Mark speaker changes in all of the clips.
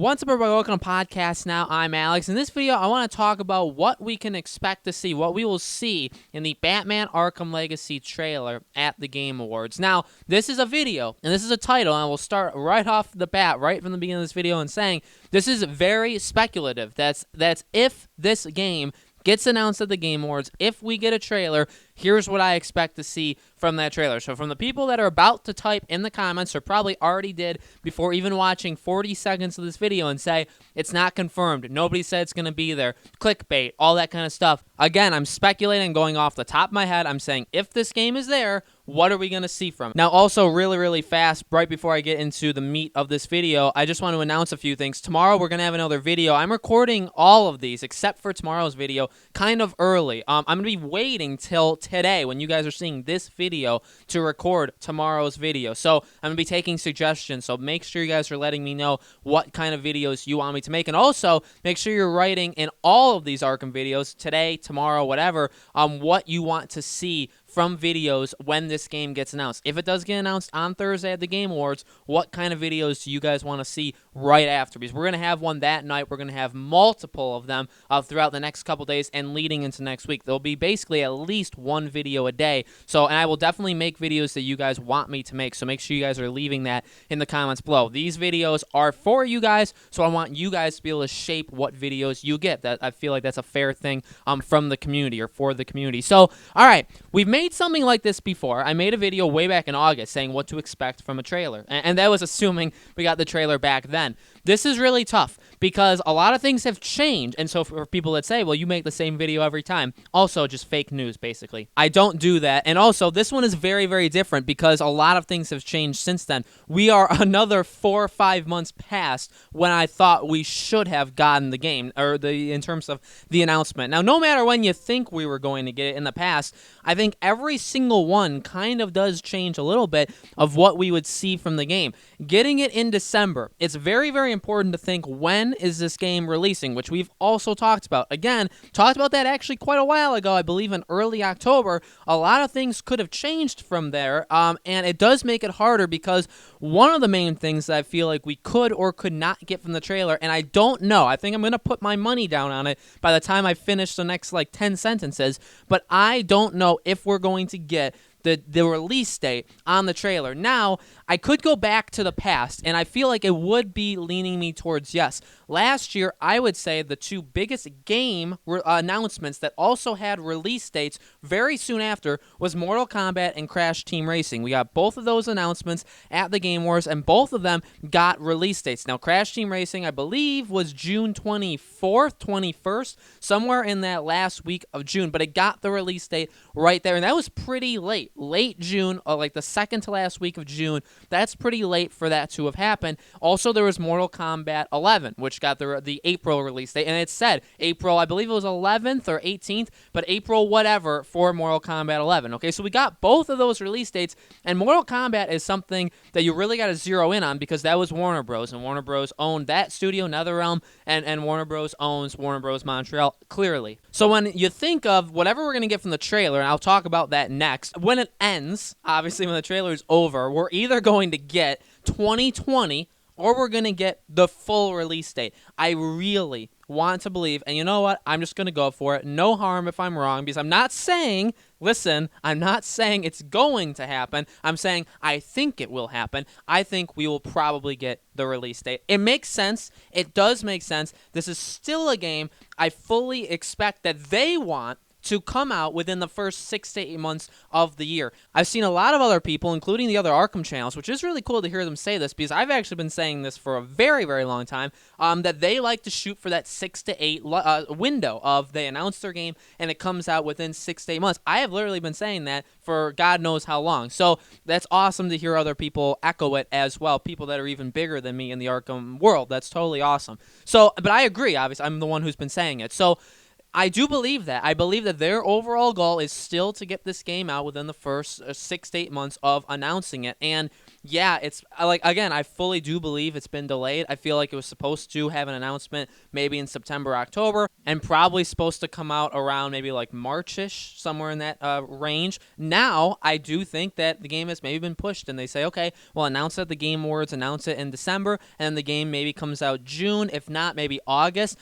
Speaker 1: What's up, everybody? Welcome to Podcast Now. I'm Alex. In this video, I want to talk about what we can expect to see, what we will see in the Batman Arkham Legacy trailer at the Game Awards. Now, this is a video, and this is a title, and we'll start right off the bat, right from the beginning of this video, and saying this is very speculative. That's if this game gets announced at the Game Awards, if we get a trailer, here's what I expect to see from that trailer. So from the people that are about to type in the comments, or probably already did before even watching 40 seconds of this video and say, it's not confirmed, nobody said it's going to be there, clickbait, all that kind of stuff. Again, I'm speculating, going off the top of my head. I'm saying if this game is there, what are we going to see from it? Now, also really fast, right before I get into the meat of this video, I just want to announce a few things. Tomorrow, we're going to have another video. I'm recording all of these, except for tomorrow's video, kind of early. I'm going to be waiting till today, when you guys are seeing this video, to record tomorrow's video. So I'm going to be taking suggestions, so make sure you guys are letting me know what kind of videos you want me to make. And also, make sure you're writing in all of these Arkham videos, today, tomorrow, whatever, what you want to see from videos when this game gets announced. If it does get announced on Thursday at the Game Awards, what kind of videos do you guys want to see right after? Because we're going to have one that night. We're going to have multiple of them throughout the next couple days and leading into next week. There'll be basically at least one video a day. So, and I will definitely make videos that you guys want me to make. So make sure you guys are leaving that in the comments below. These videos are for you guys, so I want you guys to be able to shape what videos you get. That I feel like that's a fair thing from the community, or for the community. So, all right, we've made something like this before. I made a video way back in August saying what to expect from a trailer, and that was assuming we got the trailer back then. This is really tough because a lot of things have changed, and so for people that say, well, you make the same video every time, also just fake news, basically. I don't do that, and also this one is very different because a lot of things have changed since then. We are another 4 or 5 months past when I thought we should have gotten the game, or in terms of the announcement. Now, no matter when you think we were going to get it in the past, I think every single one kind of does change a little bit of what we would see from the game. Getting it in December, it's very important to think, when is this game releasing, which we've also talked about. Again, talked about that actually quite a while ago, I believe in early October. A lot of things could have changed from there, and it does make it harder because one of the main things that I feel like we could or could not get from the trailer, and I don't know, I think I'm going to put my money down on it by the time I finish the next like 10 sentences, but I don't know if we're going to get the release date on the trailer. Now, I could go back to the past, and I feel like it would be leaning me towards yes. Last year, I would say the two biggest game announcements that also had release dates very soon after was Mortal Kombat and Crash Team Racing. We got both of those announcements at the Game Awards, and both of them got release dates. Now, Crash Team Racing, I believe, was June 24th, 21st, somewhere in that last week of June, but it got the release date right there, and that was pretty late June, like the second to last week of June. That's pretty late for that to have happened. Also, there was Mortal Kombat 11, which got the April release date, and it said April, I believe it was 11th or 18th, but April whatever for Mortal Kombat 11. Okay, so we got both of those release dates, and Mortal Kombat is something that you really got to zero in on because that was Warner Bros., and Warner Bros. Owned that studio, NetherRealm, and Warner Bros. Owns Warner Bros. Montreal, clearly. So when you think of whatever we're going to get from the trailer, and I'll talk about that next, when it ends, obviously when the trailer is over, we're either going to get 2020 or we're going to get the full release date. I really want to believe, and you know what? I'm just going to go for it. No harm if I'm wrong, because I'm not saying, listen, I'm not saying it's going to happen. I'm saying I think it will happen. I think we will probably get the release date. It makes sense. It does make sense. This is still a game I fully expect that they want to come out within the first 6 to 8 months of the year. I've seen a lot of other people, including the other Arkham channels, which is really cool to hear them say this, because I've actually been saying this for a very long time, that they like to shoot for that 6 to 8 window of they announce their game and it comes out within 6 to 8 months. I have literally been saying that for God knows how long. So that's awesome to hear other people echo it as well, people that are even bigger than me in the Arkham world. That's totally awesome. So, but I agree, obviously, I'm the one who's been saying it. So I do believe that. I believe that their overall goal is still to get this game out within the first 6 to 8 months of announcing it. And yeah, it's like, again, I fully do believe it's been delayed. I feel like it was supposed to have an announcement maybe in September, October, and probably supposed to come out around maybe like Marchish, somewhere in that range. Now, I do think that the game has maybe been pushed, and they say, okay, well, announce it at the Game Awards, announce it in December, and then the game maybe comes out June, if not, maybe August.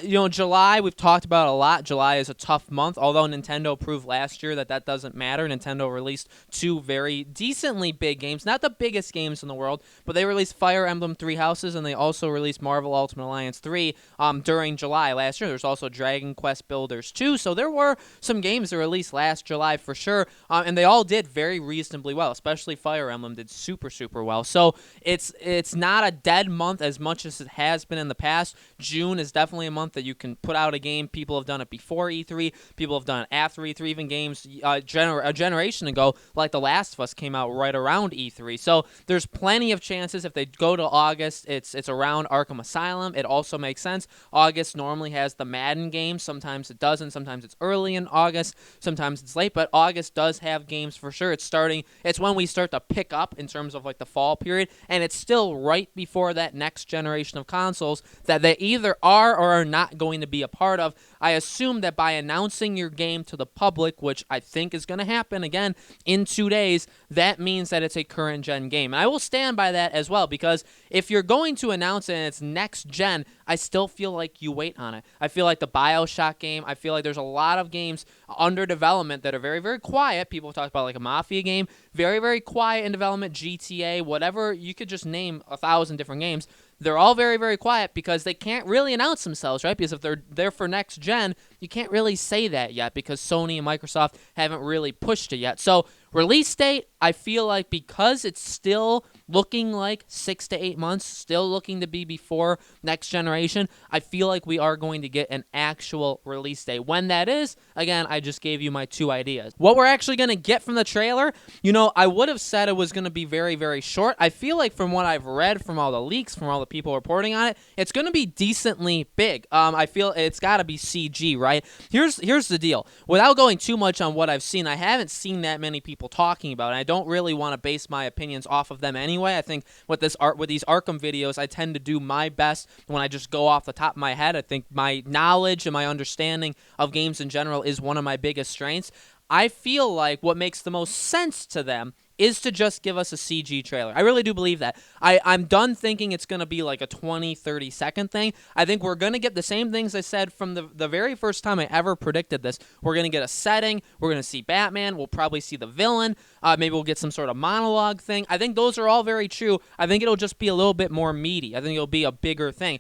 Speaker 1: July, we've talked about a lot. July is a tough month, although Nintendo proved last year that that doesn't matter. Nintendo released two very decently big games, not the biggest games in the world, but they released Fire Emblem Three Houses, and they also released Marvel Ultimate Alliance 3 during July last year. There's also Dragon Quest Builders 2, so there were some games that released last July for sure, and they all did very reasonably well, especially Fire Emblem did super, super well. So it's not a dead month as much as it has been in the past. June is definitely a month that you can put out a game. People have done it before E3. People have done it after E3. Even games a generation ago, like The Last of Us, came out right around E3. So there's plenty of chances if they go to August. It's around Arkham Asylum. It also makes sense. August normally has the Madden games. Sometimes it doesn't. Sometimes it's early in August. Sometimes it's late. But August does have games for sure. It's when we start to pick up in terms of like the fall period, and it's still right before that next generation of consoles that they either are or are not going to be a part of. I assume that by announcing your game to the public, which I think is going to happen again in 2 days, that means that it's a current gen game. And I will stand by that as well, because if you're going to announce it and it's next gen, I still feel like you wait on it. I feel like the BioShock game, I feel like there's a lot of games under development that are very, very quiet. People talk about like a Mafia game, very, very quiet in development, GTA, whatever. You could just name 1,000 different games. They're all very, very quiet because they can't really announce themselves, right? Because if they're there for next gen, you can't really say that yet because Sony and Microsoft haven't really pushed it yet. So release date, I feel like because it's still looking like 6 to 8 months, still looking to be before next generation, I feel like we are going to get an actual release date. When that is, again, I just gave you my two ideas. What we're actually going to get from the trailer, I would have said it was going to be very, very short. I feel like from what I've read, from all the leaks, from all the people reporting on it, it's going to be decently big. I feel it's got to be CG, right? Here's the deal. Without going too much on what I've seen, I haven't seen that many people talking about it. I don't really want to base my opinions off of them anyway. I think with these Arkham videos, I tend to do my best when I just go off the top of my head. I think my knowledge and my understanding of games in general is one of my biggest strengths. I feel like what makes the most sense to them is to just give us a CG trailer. I really do believe that. I'm done thinking it's going to be like a 20, 30-second thing. I think we're going to get the same things I said from the very first time I ever predicted this. We're going to get a setting. We're going to see Batman. We'll probably see the villain. Maybe we'll get some sort of monologue thing. I think those are all very true. I think it'll just be a little bit more meaty. I think it'll be a bigger thing.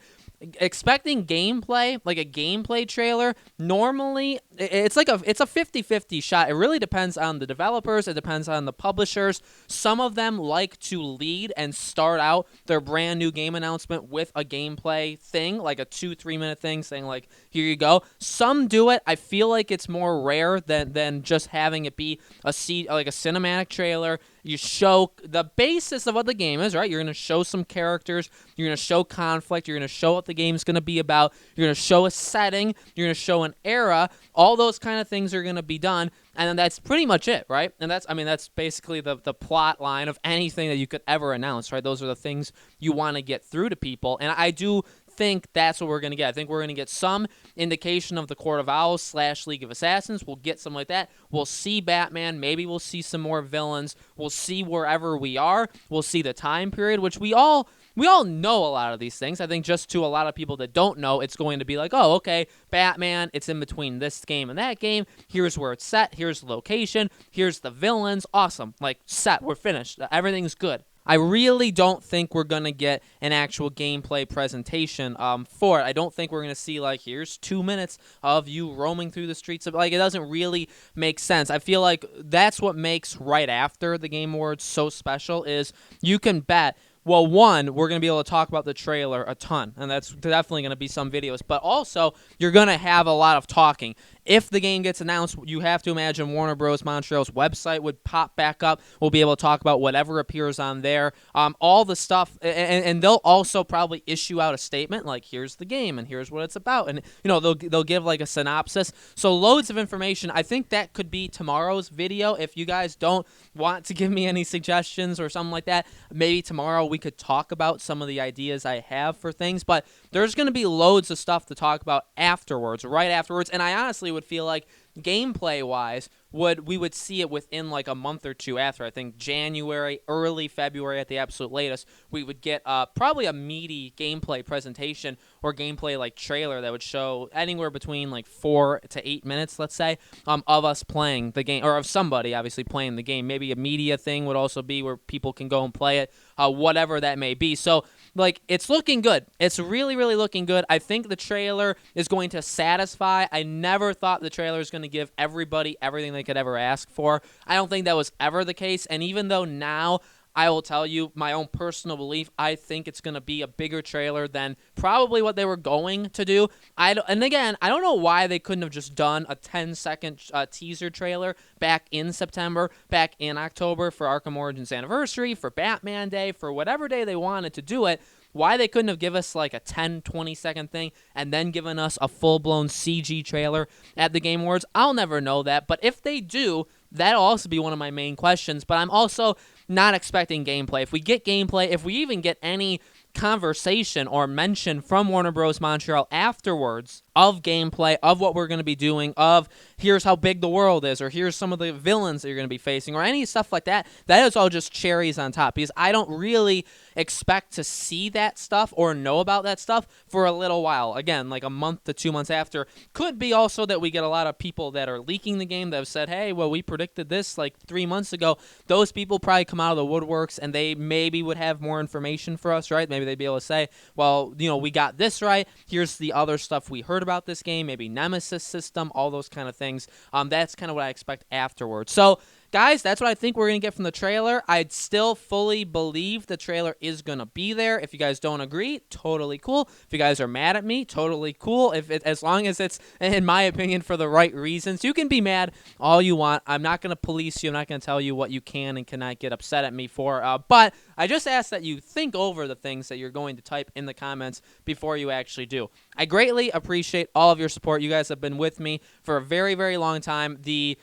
Speaker 1: Expecting gameplay, like a gameplay trailer, normally it's a 50-50 shot. It really depends on the developers. It depends on the publishers. Some of them like to lead and start out their brand new game announcement with a gameplay thing, like a 2-3 minute thing saying like, here you go. Some do it. I feel like it's more rare than just having it be like a cinematic trailer. You show the basis of what the game is, right? You're going to show some characters. You're going to show conflict. You're going to show what the game's going to be about. You're going to show a setting. You're going to show an era. All those kind of things are going to be done. And then that's pretty much it, right? And that's basically the plot line of anything that you could ever announce, right? Those are the things you want to get through to people. And I do think that's what we're going to get. I think we're going to get some indication of the Court of Owls / League of Assassins. We'll get something like that. We'll see Batman. Maybe we'll see some more villains. We'll see wherever we are. We'll see the time period, which we all know a lot of these things. I think just to a lot of people that don't know, it's going to be like, oh, okay, Batman, it's in between this game and that game. Here's where it's set. Here's the location. Here's the villains. Awesome. Like, set. We're finished. Everything's good. I really don't think we're going to get an actual gameplay presentation for it. I don't think we're going to see, like, here's 2 minutes of you roaming through the streets. It doesn't really make sense. I feel like that's what makes right after the Game Awards so special is you can bet. Well, one, we're going to be able to talk about the trailer a ton, and that's definitely going to be some videos. But also, you're going to have a lot of talking. if the game gets announced, you have to imagine Warner Bros. Montreal's website would pop back up. We'll be able to talk about whatever appears on there, all the stuff, and they'll also probably issue out a statement like, here's the game and here's what it's about, and they'll give like a synopsis. So loads of information. I think that could be tomorrow's video. If you guys don't want to give me any suggestions or something like that, maybe tomorrow we could talk about some of the ideas I have for things. But there's going to be loads of stuff to talk about afterwards, right afterwards, and I honestly would feel like gameplay wise we would see it within like a month or two after. I think January, early February at the absolute latest, we would get probably a meaty gameplay presentation or gameplay like trailer that would show anywhere between like 4 to 8 minutes, let's say, of us playing the game, or of somebody obviously playing the game. Maybe a media thing would also be where people can go and play it, whatever that may be. So like, it's looking good. It's really, really looking good. I think the trailer is going to satisfy. I never thought the trailer is going to give everybody everything they could ever ask for. I don't think that was ever the case. And even though now I will tell you my own personal belief, I think it's going to be a bigger trailer than probably what they were going to do. And again, I don't know why they couldn't have just done a 10-second teaser trailer back in September, back in October for Arkham Origins Anniversary, for Batman Day, for whatever day they wanted to do it. Why they couldn't have given us like a 10, 20-second thing and then given us a full-blown CG trailer at the Game Awards, I'll never know that. But if they do, that'll also be one of my main questions. But I'm also not expecting gameplay. If we get gameplay, if we even get any conversation or mention from Warner Bros. Montreal afterwards of gameplay, of what we're going to be doing, of here's how big the world is, or here's some of the villains that you're going to be facing, or any stuff like that, that is all just cherries on top, because I don't really expect to see that stuff or know about that stuff for a little while. Again, like a month to 2 months after. Could be also that we get a lot of people that are leaking the game that have said, hey, well, we predicted this like 3 months ago. Those people probably come out of the woodworks and they maybe would have more information for us, right? Maybe they'd be able to say, well, we got this right. Here's the other stuff we heard about this game, maybe Nemesis system, all those kind of things. That's kind of what I expect afterwards. So, guys, that's what I think we're going to get from the trailer. I'd still fully believe the trailer is going to be there. If you guys don't agree, totally cool. If you guys are mad at me, totally cool. As long as it's, in my opinion, for the right reasons. You can be mad all you want. I'm not going to police you. I'm not going to tell you what you can and cannot get upset at me for. But I just ask that you think over the things that you're going to type in the comments before you actually do. I greatly appreciate all of your support. You guys have been with me for a very, very long time. The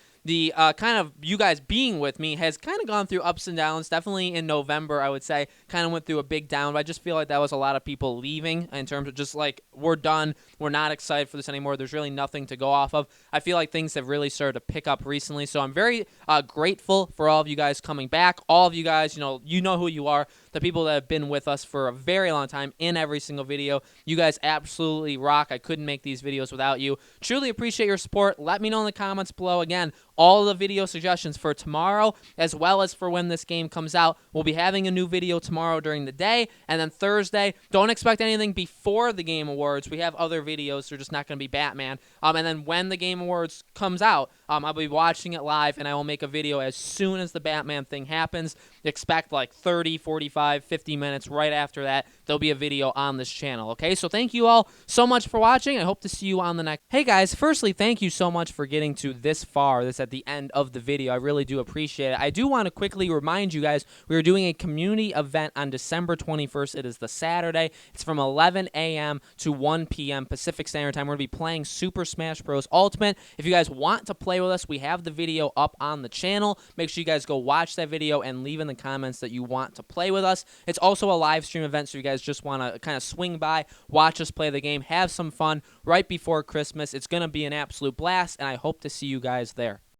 Speaker 1: kind of you guys being with me has kind of gone through ups and downs. Definitely in November, I would say, kind of went through a big down. But I just feel like that was a lot of people leaving in terms of just like, we're done. We're not excited for this anymore. There's really nothing to go off of. I feel like things have really started to pick up recently. So I'm very grateful for all of you guys coming back. All of you guys, you know who you are. The people that have been with us for a very long time in every single video. You guys absolutely rock. I couldn't make these videos without you. Truly appreciate your support. Let me know in the comments below. Again, all the video suggestions for tomorrow as well as for when this game comes out. We'll be having a new video tomorrow during the day, and then Thursday, don't expect anything before the Game Awards. We have other videos. They're just not going to be Batman. And then when the Game Awards comes out, I'll be watching it live, and I will make a video as soon as the Batman thing happens. Expect like 30, 45, 50 minutes right after that. There'll be a video on this channel, okay? So thank you all so much for watching. I hope to see you on the next. Hey guys, firstly, thank you so much for getting to this far. This at the end of the video. I really do appreciate it. I do want to quickly remind you guys, we are doing a community event on December 21st. It is the Saturday. It's from 11 a.m. to 1 p.m. Pacific Standard Time. We're going to be playing Super Smash Bros. Ultimate. If you guys want to play with us, we have the video up on the channel. Make sure you guys go watch that video and leave in the comments that you want to play with us. It's also a live stream event, so you guys just want to kind of swing by, watch us play the game, have some fun right before Christmas. It's going to be an absolute blast, and I hope to see you guys there.